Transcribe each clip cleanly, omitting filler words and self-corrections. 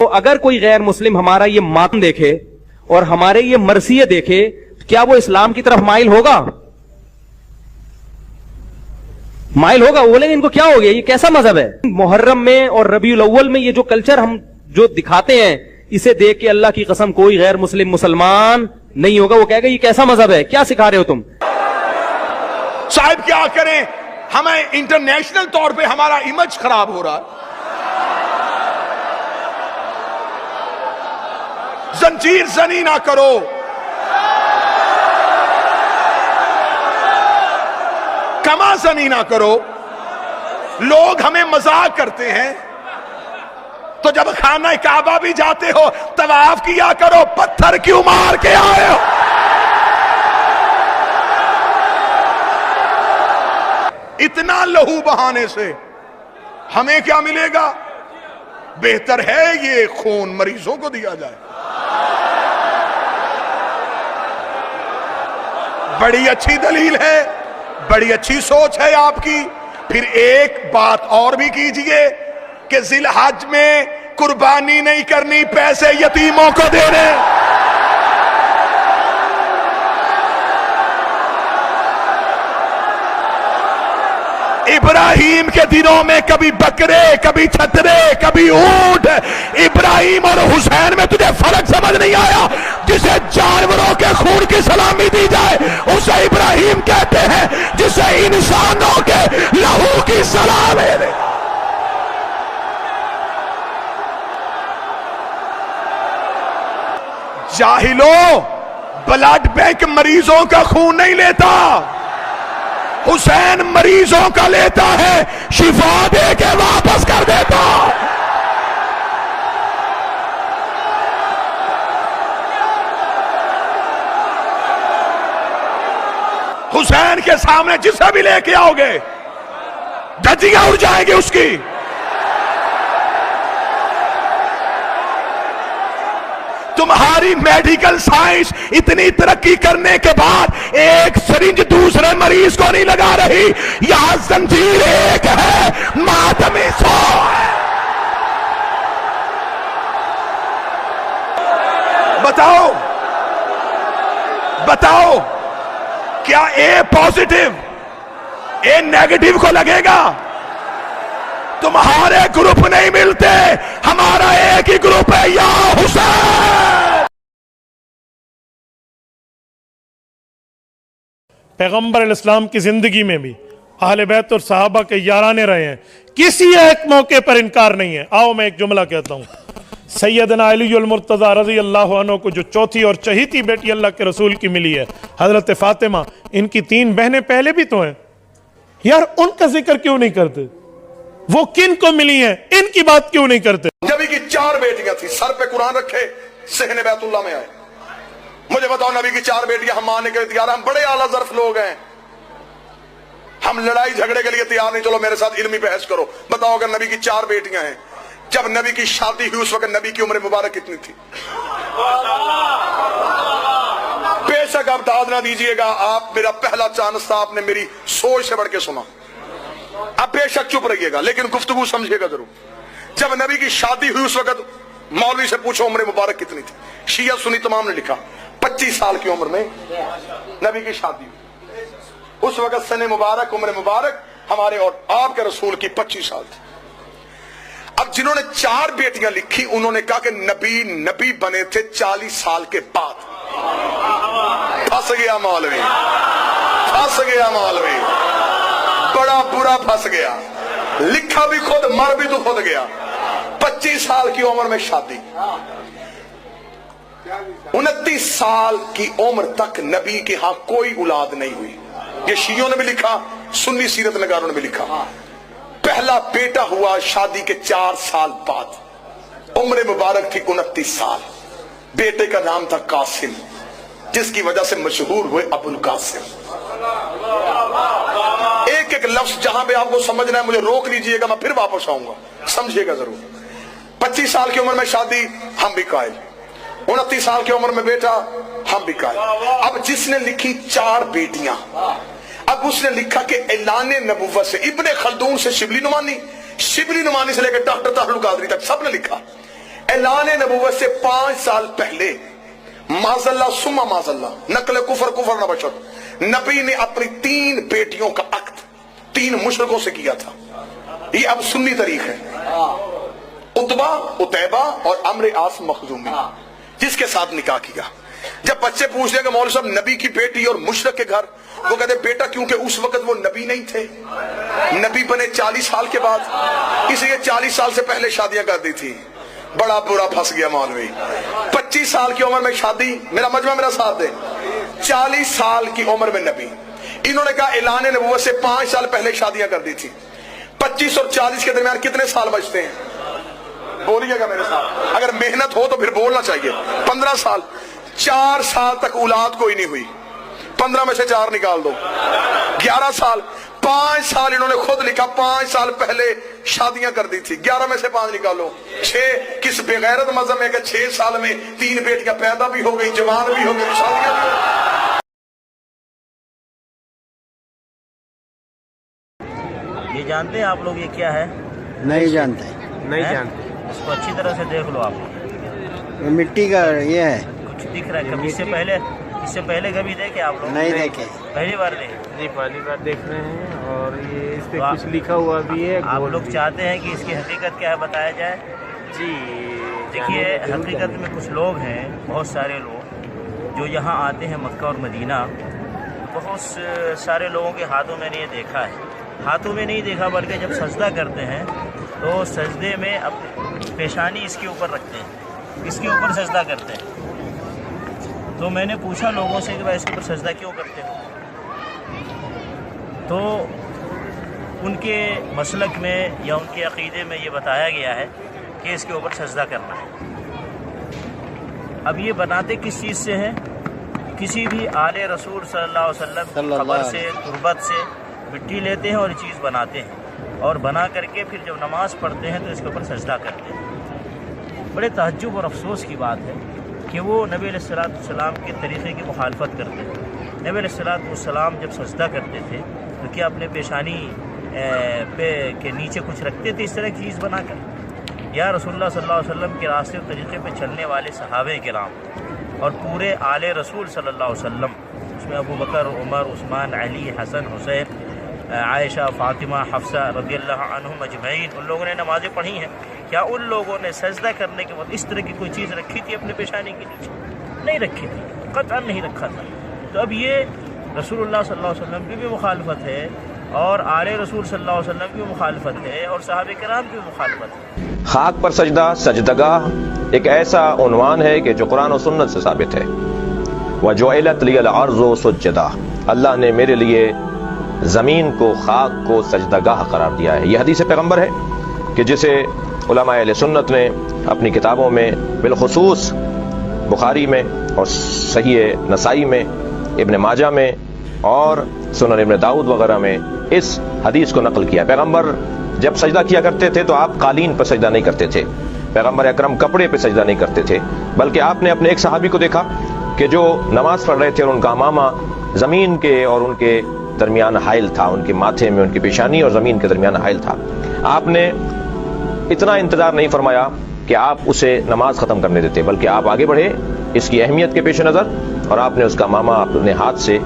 تو اگر کوئی غیر مسلم ہمارا یہ ماتم دیکھے اور ہمارے یہ مرثیے دیکھے، کیا وہ اسلام کی طرف مائل ہوگا؟ مائل ہوگا؟ وہ بولیں گے ان کو کیا ہو گیا، یہ کیسا مذہب ہے؟ محرم میں اور ربیع الاول میں یہ جو کلچر ہم جو دکھاتے ہیں، اسے دیکھ کے اللہ کی قسم کوئی غیر مسلم مسلمان نہیں ہوگا، وہ کہے گا یہ کیسا مذہب ہے، کیا سکھا رہے ہو تم؟ صاحب کیا کریں، ہمیں انٹرنیشنل طور پہ ہمارا امیج خراب ہو رہا ہے۔ زنجیر زنی نہ کرو، کما زنی نہ کرو۔ لوگ ہمیں مذاق کرتے ہیں تو جب خانہ کعبہ بھی جاتے ہو طواف کیا کرو، پتھر کیوں مار کے آئے ہو؟ اتنا لہو بہانے سے ہمیں کیا ملے گا؟ بہتر ہے یہ خون مریضوں کو دیا جائے۔ بڑی اچھی دلیل ہے، بڑی اچھی سوچ ہے آپ کی۔ پھر ایک بات اور بھی کیجئے کہ ذی الحج میں قربانی نہیں کرنی، پیسے یتیموں کو دینے۔ ابراہیم کے دنوں میں کبھی بکرے، کبھی چھترے، کبھی اونٹ۔ ابراہیم اور حسین میں تجھے فرق سمجھ نہیں آیا؟ جسے جانوروں کے خون کی سلامی دی جائے اسے ابراہیم کہتے ہیں، جسے انسانوں کے لہو کی سلامی دی۔ جاہلوں، بلڈ بینک مریضوں کا خون نہیں لیتا، حسین مریضوں کا لیتا ہے، شفا دے کے واپس کر دیتا۔ حسین کے سامنے جسے بھی لے کے آؤ گے دھجیاں اڑ جائیں گے اس کی۔ تمہاری میڈیکل سائنس اتنی ترقی کرنے کے بعد ایک سرنج دوسرے مریض کو نہیں لگا رہی، یہاں زنجیر ایک ہے، ماتمی سو ہے۔ بتاؤ بتاؤ، کیا اے پازیٹیو اے نیگیٹو کو لگے گا؟ تمہارے گروپ نہیں ملتے، ہمارا ایک ہی گروپ ہے، یا حسین۔ پیغمبر علیہ السلام کی زندگی میں بھی اہل بیت اور صحابہ کے یارانے رہے ہیں، کسی ایک موقع پر انکار نہیں ہے۔ آؤ میں ایک جملہ کہتا ہوں، سیدنا علی المرتضی رضی اللہ عنہ کو جو چوتھی اور چہیتی بیٹی اللہ کے رسول کی ملی ہے، حضرت فاطمہ، ان کی 3 بہنیں پہلے بھی تو ہیں، یار ان کا ذکر کیوں نہیں کرتے؟ وہ کن کو ملی ہیں، ان کی بات کیوں نہیں کرتے؟ نبی کی 4 بیٹیاں تھیں، سر پہ قرآن رکھے، صحن بیت اللہ میں آئے۔ مجھے بتاؤ، نبی کی 4 بیٹیاں ہم ماننے کے لیے تیار ہیں؟ ہم بڑے اعلیٰ ظرف لوگ ہیں، ہم لڑائی جھگڑے کے لیے تیار نہیں، چلو میرے ساتھ علمی بحث کرو۔ بتاؤ اگر نبی کی 4 بیٹیاں ہیں، جب نبی کی شادی ہوئی اس وقت نبی کی عمر مبارک کتنی تھی؟ بے شک آپ داد نہ دیجئے گا، آپ میرا پہلا چانس تھا، آپ نے میری سوچ سے بڑھ کے سنا، اب بے شک چپ رہیے گا لیکن گفتگو سمجھے گا ضرور۔ جب نبی کی شادی ہوئی اس وقت مولوی سے پوچھو عمر مبارک کتنی تھی؟ شیعہ سنی تمام نے لکھا 25 سال کی عمر میں نبی کی شادی ہوئی۔ اس وقت سن مبارک، عمر مبارک ہمارے اور آپ کے رسول کی 25 سال تھی۔ اب جنہوں نے 4 بیٹیاں لکھی انہوں نے کہا کہ نبی بنے تھے 40 سال کے بعد۔ پھنس گیا مولوی، پھنس گیا مولوی، بڑا برا پھنس گیا، لکھا بھی خود، مر بھی تو خود گیا۔ 25 سال کی عمر میں شادی، 29 سال کی عمر تک نبی کے ہاں کوئی اولاد نہیں ہوئی۔ یہ شیعوں نے بھی لکھا، سنی سیرت نگاروں نے بھی لکھا۔ پہلا بیٹا ہوا شادی کے 4 سال بعد، عمر مبارک تھی 29 سال۔ بیٹے کا نام تھا قاسم، جس کی وجہ سے مشہور ہوئے ابو القاسم۔ ایک ایک لفظ جہاں پہ آپ کو سمجھنا ہے مجھے روک لیجئے گا، میں پھر واپس آؤں گا، سمجھے گا ضرور۔ 25 سال کی عمر میں شادی، ہم بھی قائل۔ 29 سال کی عمر میں بیٹا، ہم بھی قائل۔ اب جس نے لکھی 4 بیٹیاں، اب اس نے لکھا کہ اعلان نبوت سے ابن خلدون سے شبلی نعمانی، شبلی نعمانی سے لے کے ڈاکٹر طاہر القادری تک سب نے لکھا ऐलान नबूवत से 5 साल पहले माजल्ला सुम्मा माजल्ला नकल कुफर कुफर न बशर, नबी ने अपनी 3 बेटियों का अक्द 3 मुशरकों से किया था। ये अब सुन्नी तरीक है, उतबा उतैबा और अम्र आस मखजूमी, जिसके साथ निकाह किया। जब बच्चे पूछ रहे कि मौलवी साहब नबी की बेटी और मुशरक के घर, वो कहते बेटा क्योंकि उस वक्त वो नबी नहीं थे, नबी बने 40 साल के बाद, इसलिए 40 साल से पहले शादियां कर दी थी। बड़ा बुरा फंस गया मौलवी। 25 साल की उम्र में शादी, मेरा मजमा मेरा साथ दे, 40 साल की उम्र में नबी। इन्होंने कहा ऐलान नबूवत से 5 साल पहले शादियां कर दी थी। 25 और 40 के दरमियान कितने साल बचते हैं? बोलिएगा मेरे साथ, अगर मेहनत हो तो फिर बोलना चाहिए। 15 साल, 4 साल तक औलाद कोई नहीं हुई, 15 में से 4 निकाल दो, 11 साल। 5 साल इन्होंने खुद लिखा 5 साल पहले शादियां कर दी थी, 11 में से 5 निकालो, 6। किस बेगैरत मजहब में कि 6 साल में 3 बेटियां पैदा भी हो गई, जवान भी हो गई, शादियां भी हो गई। ये जानते हैं आप लोग ये क्या है? नहीं जानते। नहीं जानते। इसको अच्छी तरह से देख लो आप। ये मिट्टी का ये है, कुछ दिख रहा है? कभी इससे पहले कभी देखे आप लोग? नहीं देखे। पहली बार देखे? नहीं, पहली बार देख रहे हैं। और ये इस पे कुछ लिखा हुआ भी है। आप लोग चाहते हैं कि इसकी हकीकत क्या है बताया जाए? जी देखिए, हकीकत में कुछ लोग हैं, बहुत सारे लोग जो यहाँ आते हैं मक्का और मदीना, बहुत सारे लोगों के हाथों में ये देखा है, हाथों में नहीं देखा बल्कि जब सजदा करते हैं तो सजदे में अपनी पेशानी इसके ऊपर रखते हैं, इसके ऊपर सजदा करते हैं। तो मैंने पूछा लोगों से कि भाई इसके ऊपर सजदा क्यों करते हो? तो उनके मसलक में या उनके अक़ीदे में ये बताया गया है कि इसके ऊपर सजदा करना है। अब ये बनाते किस चीज़ से हैं? किसी भी आले रसूल सल्लल्लाहु अलैहि वसल्लम खबर से, तुरबत से मिट्टी लेते हैं और ये चीज़ बनाते हैं, और बना करके फिर जब नमाज पढ़ते हैं तो इसके ऊपर सजदा करते हैं। बड़े तहज्जुब और अफसोस की बात है कि वो नबी अलैहिस्सलाम के तरीक़े की मुखालफत करते हैं। नबी अलैहिस्सलाम जब सजदा करते थे तो क्या अपने पेशानी पे के नीचे कुछ रखते थे इस तरह की चीज़ बनाकर? या रसूलुल्लाह सल्लल्लाहु अलैहि वसल्लम के रास्ते और तरीक़े पे चलने वाले सहाबे किराम और पूरे आले रसूल सल्लल्लाहु अलैहि वसल्लम, उसमें अबू बकर, उमर, उस्मान, अली, हसन, हुसैन, आयशा, फातिमा, हफ्सा रज़ियल्लाहु अन्हुम अजमईन, उन लोगों ने नमाज़ें पढ़ी हैं। क्या उन लोगों ने सजदा करने के बाद इस तरह की कोई चीज़ रखी थी अपने पेशानी के नीचे? नहीं रखी थी, क़त्अन नहीं रखा था। तो अब ये रसूलुल्लाह सल्लल्लाहु अलैहि वसल्लम की भी मुखालफत है और आले रसूल सल्लल्लाहु अलैहि वसल्लम की भी मुखालफत है और सहाबे किराम की भी मुखालफत है। खाक पर सजदा, सजदगाह एक ऐसा उन्वान है कि जो कुरान और सुन्नत से साबित है। वजुइलत लियल अर्ज़ु सुज्जदा, अल्लाह ने मेरे लिए ज़मीन को, खाक को सजदगाह करार दिया है। यह हदीस पैगम्बर है कि जिसे उलमाए अहले सुन्नत ने अपनी किताबों में, बिलखुसूस बुखारी में और सहीह नसाई में, इब्न माजा में और सुनन इब्न दाऊद वगैरह में इस हदीस को नकल किया। पैगम्बर जब सजदा किया करते थे तो आप कालीन पर सजदा नहीं करते थे, पैगम्बर अकरम कपड़े पर सजदा नहीं करते थे, बल्कि आपने अपने एक सहाबी को देखा कि जो नमाज पढ़ रहे थे और उनका मामा जमीन के और उनके दरमियान हाइल था, उनके माथे में, उनकी पेशानी और जमीन के दरमियान हाइल था। आपने इतना इंतजार नहीं फरमाया कि आप उसे नमाज खत्म करने देते, बल्कि आप आगे बढ़े इसकी अहमियत के पेश नज़र और आपने उसका मामा अपने हाथ से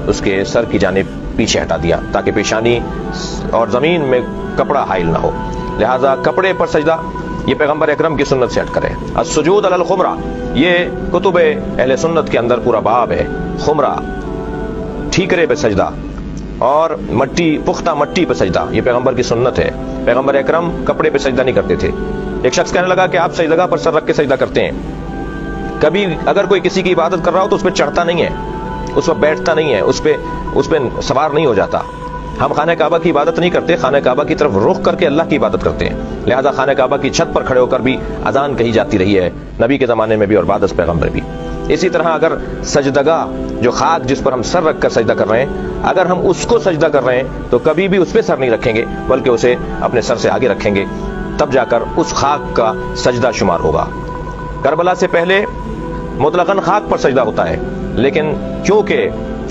उसके सर की जानिब पीछे हटा दिया ताकि पेशानी और जमीन में कपड़ा हाइल ना हो। लिहाजा कपड़े पर सजदा ये पैगम्बर अकरम की सुन्नत से हटकर है। अस्सुजूद अलल खुमरा, ये कुतुब अहले सुन्नत के अंदर पूरा बाब है। खुमरा, ठीकरे पे सजदा और मट्टी, पुख्ता मट्टी पे सजदा, ये पैगम्बर की सुन्नत है। पैगम्बर अकरम कपड़े पे सजदा नहीं करते थे। एक शख्स कहने लगा कि आप सजदगाह पर सर रख के सजदा करते हैं। कभी अगर कोई किसी की इबादत कर रहा हो तो उस पर चढ़ता नहीं है, उस पर बैठता नहीं है, उस पर सवार नहीं हो जाता। हम खाने काबा की इबादत नहीं करते, खाने काबा की तरफ रुख करके अल्लाह की इबादत करते हैं। लिहाजा खाने काबा की छत पर खड़े होकर भी अजान कही जाती रही है नबी के ज़माने में भी और बाद अज़ पैगम्बर भी। इसी तरह अगर सजदगाह, जो खाक जिस पर हम सर रख कर सजदा कर रहे हैं, अगर हम उसको सजदा कर रहे हैं तो कभी भी उस पर सर नहीं रखेंगे, बल्कि उसे अपने सर से आगे रखेंगे, तब जाकर उस खाक का सजदा शुमार होगा। करबला से पहले मुतलकन खाक पर सजदा होता है, लेकिन क्योंकि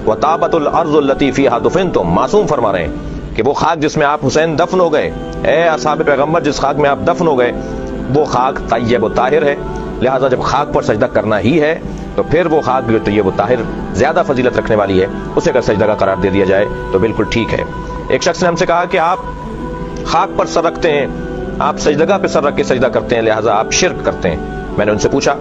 वताबतुल अर्ज़ुल लती फ़ीहा दुफ़िनतुम, मासूम फरमा रहे हैं कि वो खाक जिसमें आप हुसैन दफन हो गए, ए असहाब पैगम्बर जिस खाक में आप दफन हो गए, وہ خاک طیب و طاہر ہے، لہٰذا جب خاک پر سجدہ کرنا ہی ہے تو پھر وہ خاک جو طیب و طاہر زیادہ فضیلت رکھنے والی ہے اسے اگر سجدہ کا قرار دے دیا جائے تو بالکل ٹھیک ہے۔ ایک شخص نے ہم سے کہا کہ آپ خاک پر سر رکھتے ہیں، آپ سجدگاہ پہ سر رکھ کے سجدہ کرتے ہیں، لہٰذا آپ شرک کرتے ہیں۔ میں نے ان سے پوچھا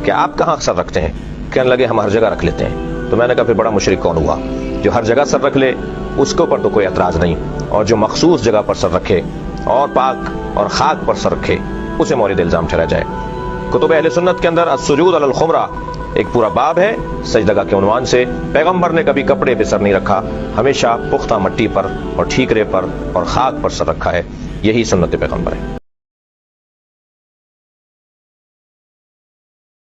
کہ آپ کہاں سر رکھتے ہیں؟ کہنے لگے ہم ہر جگہ رکھ لیتے ہیں۔ تو میں نے کہا پھر بڑا مشرک کون ہوا؟ جو ہر جگہ سر رکھ لے اس کے اوپر تو کوئی اعتراض نہیں، اور جو مخصوص جگہ پر سر رکھے اور پاک اور خاک پر سر رکھے اسے مورد الزام ٹھہرایا جائے۔ کتب اہل سنت کے اندر السجود علی الخمرہ ایک پورا باب ہے سجدگاہ کے عنوان سے۔ پیغمبر نے کبھی کپڑے پہ سر نہیں رکھا، ہمیشہ پختہ مٹی پر اور ٹھیکرے پر اور خاک پر سر رکھا ہے، یہی سنت پیغمبر ہے۔